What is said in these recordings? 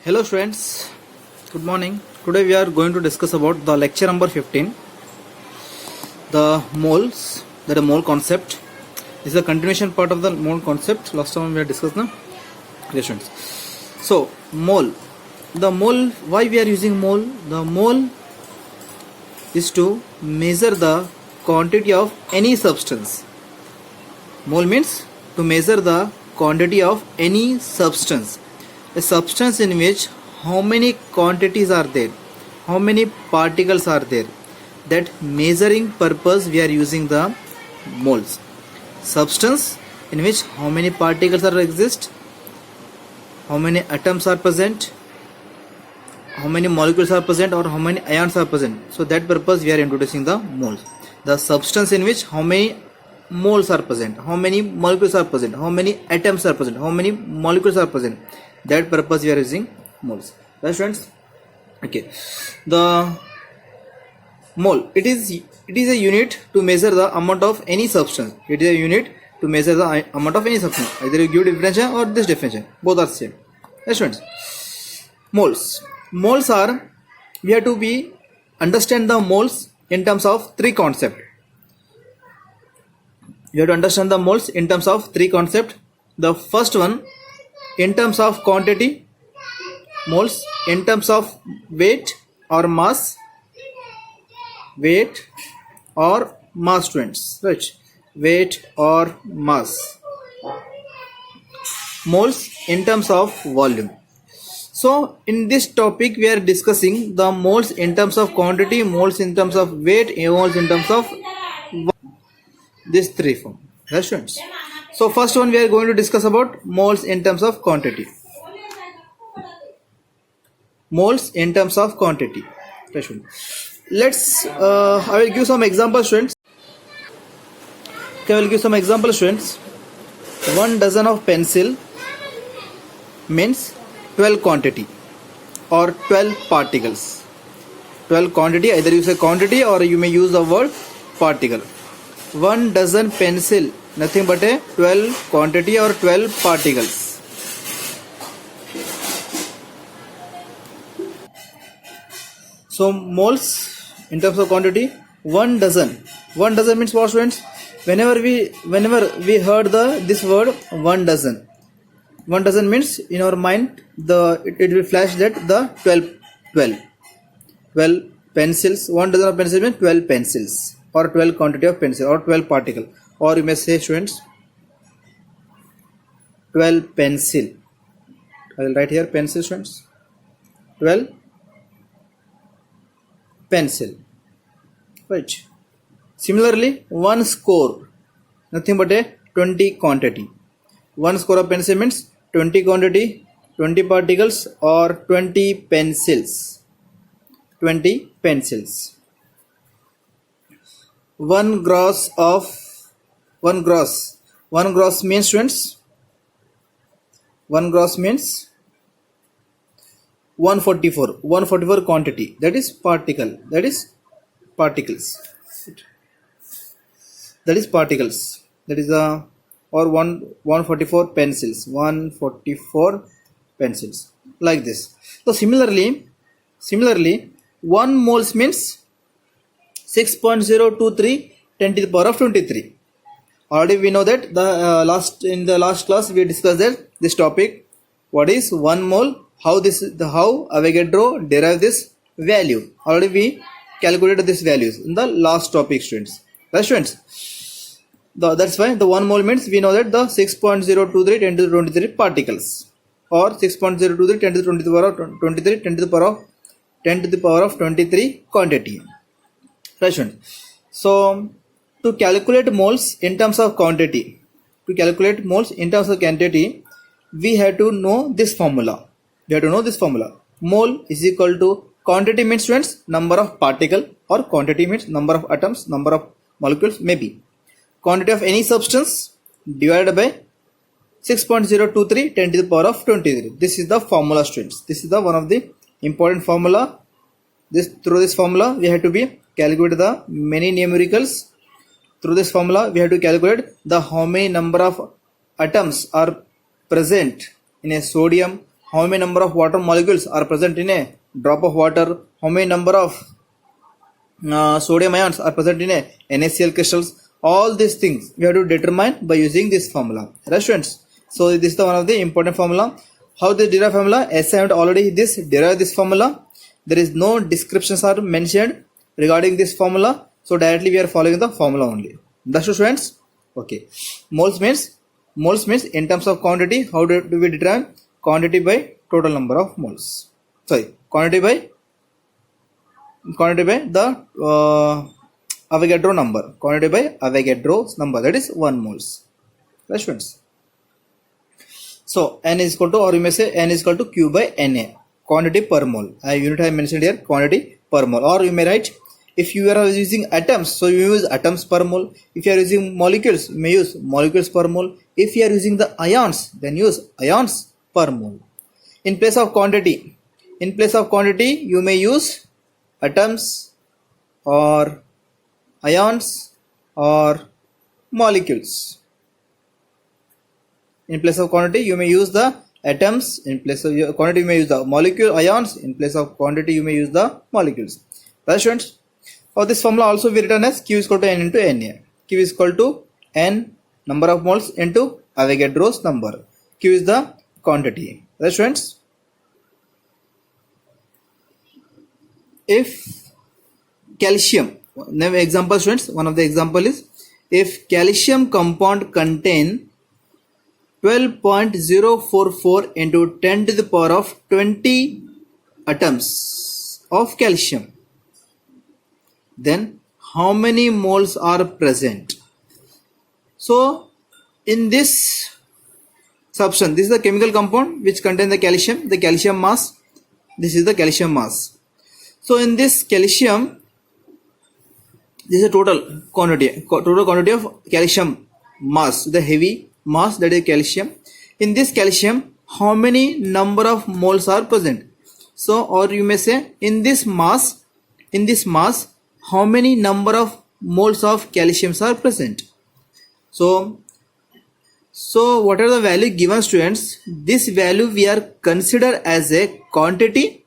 Hello students, good morning. Today we are going to discuss about the lecture number 15, the moles, that is mole concept. This is a continuation part of the mole concept. Last time we had discussed now. Okay students. So mole, the mole, why we are using mole? The mole is to measure the quantity of any substance. Mole means to measure the quantity of any substance. A substance in which how many quantities are there, how many particles are there. That measuring purpose we are using the moles. Substance in which how many particles are exist, how many atoms are present, how many molecules are present, or how many ions are present. So that purpose we are introducing the moles. The substance in which how many moles are present, how many molecules are present, how many atoms are present, how many molecules are present. That purpose we are using moles. Right students? Okay. The mole, it is a unit to measure the amount of any substance. It is a unit to measure the amount of any substance. Either you give definition or this definition. Both are same. Right students? Moles. Moles are, we have to be understand the moles in terms of three concepts. You have to understand the moles in terms of three concepts. The first one, in terms of quantity, moles in terms of weight or mass, students, right? Weight or mass. Moles in terms of volume. So in this topic we are discussing the moles in terms of quantity, moles in terms of weight, moles in terms of these three form. Right students? So first one we are going to discuss about moles in terms of quantity. Moles in terms of quantity. Let's I will give some examples students. Okay, I will give some examples students. 1 dozen of pencil means 12 quantity or 12 particles. 12 quantity, either you say quantity or you may use the word particle. 1 dozen pencil, nothing but a 12 quantity or 12 particles. So moles in terms of quantity, 1 dozen. 1 dozen means what students? Whenever we heard this word 1 dozen. 1 dozen means in our mind it will flash that the 12 pencils. 1 dozen of pencils means 12 pencils or 12 quantity of pencil or 12 particle, or you may say students 12 pencil. I will write here pencil students. 12 pencil, right? Similarly 1 score, nothing but a 20 quantity. 1 score of pencil means 20 quantity, 20 particles or 20 pencils. 20 pencils. 1 gross means students, 1 gross means 144 quantity, that is particles, that is or 144 pencils, 144 pencils, like this. So similarly 1 moles means 6.023 10 to the power of 23. Already we know that in the last class we discussed that this topic, what is 1 mole, how Avogadro derived this value. Already we calculated these values in the last topic students. Right students? That's why the 1 mole means we know that the 6.023 10 to the 23 particles, or 6.023 10 to the 20 to the power of 23 10 to the power of 23 quantity. Right students? So to calculate moles in terms of quantity, we have to know this formula. Mole is equal to, quantity means students number of particle, or quantity means number of atoms, number of molecules, maybe quantity of any substance divided by 6.023 10 to the power of 23. This is the formula students. This is the one of the important formula. Through this formula we have to be calculate the many numericals. Through this formula we have to calculate the how many number of atoms are present in a sodium, how many number of water molecules are present in a drop of water, how many number of sodium ions are present in a NaCl crystals. All these things we have to determine by using this formula, right students? So this is the one of the important formula. How they derive formula? As I have already derived this formula. There is no descriptions are mentioned regarding this formula, so directly we are following the formula only. That's all students. Okay, moles means in terms of quantity. How do we determine? Quantity by total number of moles. Sorry, quantity by the Avogadro number. Quantity by Avogadro's number, that is 1 moles. Right students? So n is equal to, or you may say n is equal to Q by Na, quantity per mole. Unit I mentioned here, quantity per mole. Or you may write, if you are using atoms, so you use atoms per mole. If you are using molecules, you may use molecules per mole. If you are using the ions, then use ions per mole. In place of quantity, you may use atoms or ions or molecules. In place of quantity you may use the atoms, in place of quantity you may use the molecule ions, in place of quantity you may use the molecules. Right students? For this formula also we written as Q is equal to N into Na. Q is equal to N number of moles into Avogadro's number. Q is the quantity. Right students? If calcium, example students, one of the example is, if calcium compound contain 12.044 into 10 to the power of 20 atoms of calcium, then how many moles are present? So in this substance, this is the chemical compound which contain the calcium mass. This is the calcium mass. So in this calcium, this is a total quantity of calcium mass, the heavy mass, that is calcium. In this calcium, how many number of moles are present? So, or you may say, in this mass, how many number of moles of calcium are present? So what are the value given students? This value we are consider as a quantity,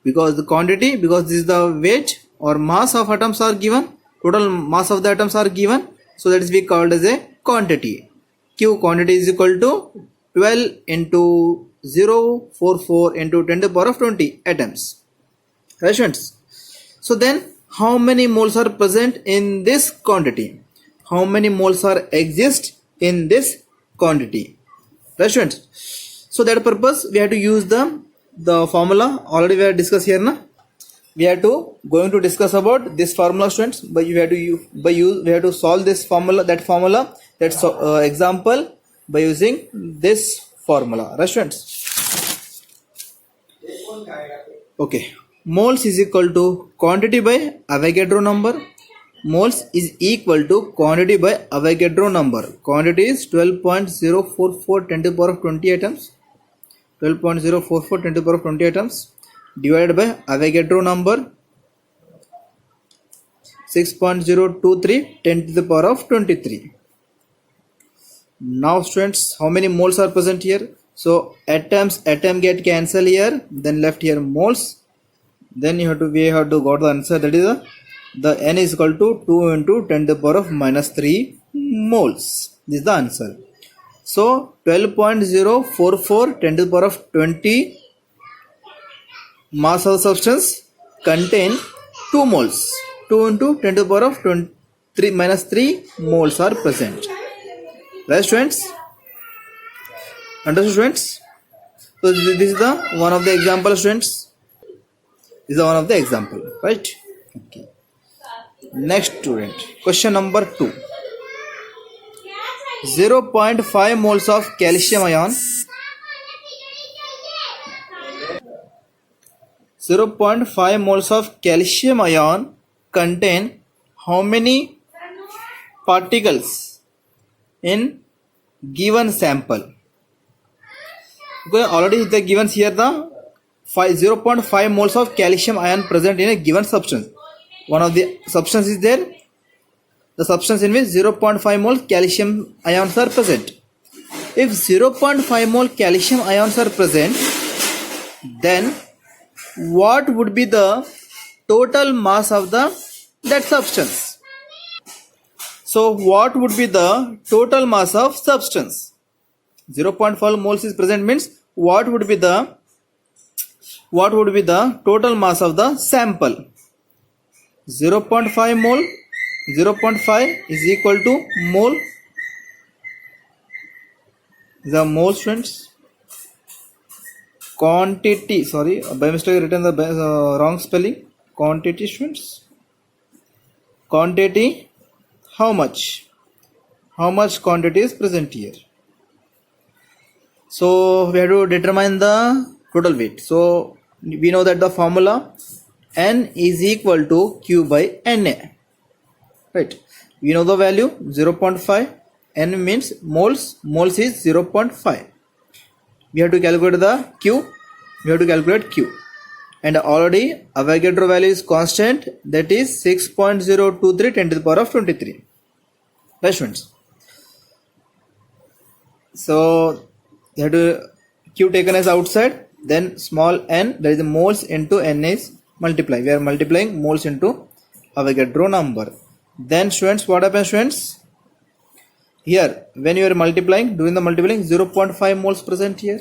because this is the weight or mass of atoms are given, total mass of the atoms are given, so that is we called as a quantity. Q quantity is equal to 12 into 044 into 10 to the power of 20 atoms. Right students? So then how many moles are present in this quantity? How many moles are exist in this quantity? Right students? So that purpose we have to use the formula already we have discussed here na. We have to going to discuss about this formula students, but we have to solve this formula, that's example by using this formula. Right students? Okay, moles is equal to quantity by Avogadro number. Moles is equal to quantity by Avogadro number. Quantity is 12.044 10 to the power of 20 atoms. 12.044 10 to the power of 20 atoms divided by Avogadro number 6.023 10 to the power of 23. Now students, how many moles are present here? So atom get cancel here, then left here moles, then we have to got the answer, that is the N is equal to 2 into 10 to the power of minus 3 moles. This is the answer. So 12.044 10 to the power of 20 mass of the substance contain 2 moles. 2 into 10 to the power of 3 minus 3 moles are present. Right students? Understood students? So this is the one of the example students. This is the one of the example, right? Okay. Next student, question number 2. 0.5 moles of calcium ion 0.5 moles of calcium ion contain how many particles in given sample? Okay, already the given here the 0.5 moles of calcium ion present in a given substance. One of the substance is there, the substance in which 0.5 moles calcium ions are present. If 0.5 mole calcium ions are present, then what would be the total mass of that substance? So what would be the total mass of substance? 0.5 moles is present means what would be the total mass of the sample? 0.5 mole, 0.5 is equal to mole. The mole, students, quantity, sorry, by mistake written the wrong spelling. Quantity, students, quantity, how much quantity is present here. So we have to determine the total weight. So we know that the formula N is equal to Q by Na, right? We know the value 0.5. N means moles is 0.5. We have to calculate the Q. And already Avogadro value is constant, that is 6.023 10 to the power of 23. Right, students? So you have to Q taken as outside, then small n, that is the moles into N is multiply. We are multiplying moles into Avogadro number. Then students, what happens, students? Here when you are multiplying, doing the multiplying, 0.5 moles present here,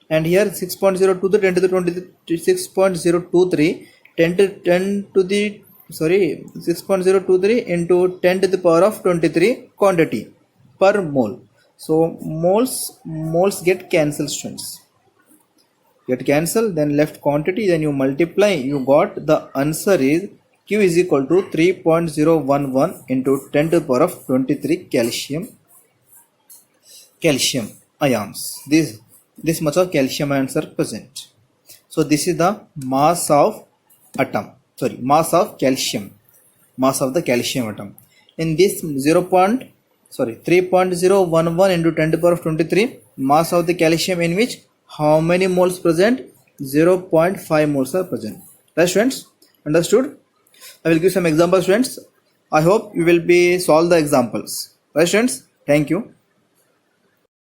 and here 6.023 10 to the 6.023 6.023 into 10 to the power of 23 quantity per mole. So moles get cancelled, students. Get cancelled, then left quantity, then you multiply, you got the answer is Q is equal to 3.011 into 10 to the power of 23 calcium ions. This much of calcium ions are present. So this is the mass of atom. Mass of the calcium atom. In this 3.011 into 10 to the power of 23 mass of the calcium, in which how many moles present? 0.5 moles are present. Right, students? Understood? I will give some examples, students. I hope you will be solve the examples. Right, students? Thank you.